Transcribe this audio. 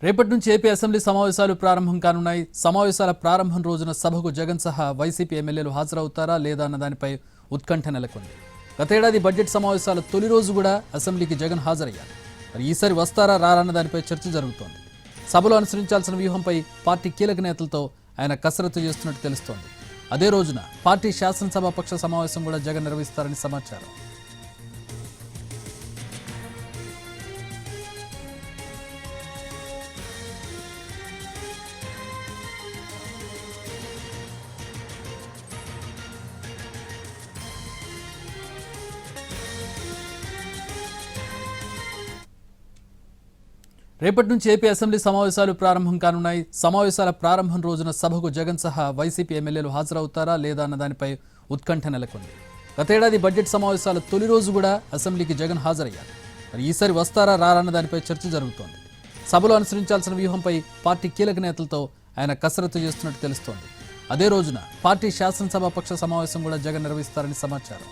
రేపటి నుంచి AP assembly సమావేశాలు ప్రారంభం కానున్నాయి. సమావేశాల ప్రారంభం రోజున సభకు జగన్ సహా వైసీపీ ఎమ్మెల్యేలు హాజరవుతారా లేదా అన్న దానిపై ఉత్కంఠ నెలకొంది. గతేడాది బడ్జెట్ సమావేశాల తొలి రోజు కూడా అసెంబ్లీకి జగన్ హాజరయ్యారు. మరి ఈసారి వస్తారా రారా అన్న దానిపై చర్చ జరుగుతోంది. సభలో అనుసరించాల్సిన వ్యూహంపై పార్టీ కీలక నేతలతో ఆయన కసరత్తు చేస్తున్నట్టు తెలుస్తోంది. అదే రోజున పార్టీ శాసనసభాపక్ష సమావేశం కూడా జగన్ నిర్వహిస్తారని సమాచారం. రేపటి నుంచి ఏపీ అసెంబ్లీ సమావేశాలు ప్రారంభం కానున్నాయి. సమావేశాల ప్రారంభం రోజున సభకు జగన్ సహా వైసీపీ ఎమ్మెల్యేలు హాజరవుతారా లేదా అన్న దానిపై ఉత్కంఠ నెలకొంది. గతేడాది బడ్జెట్ సమావేశాల తొలి రోజు కూడా అసెంబ్లీకి జగన్ హాజరయ్యారు. మరి ఈసారి వస్తారా రారా అన్న దానిపై చర్చ జరుగుతోంది. సభలో అనుసరించాల్సిన వ్యూహంపై పార్టీ కీలక నేతలతో ఆయన కసరత్తు చేస్తున్నట్టు తెలుస్తోంది. అదే రోజున పార్టీ శాసనసభాపక్ష సమావేశం కూడా జగన్ నిర్వహిస్తారని సమాచారం.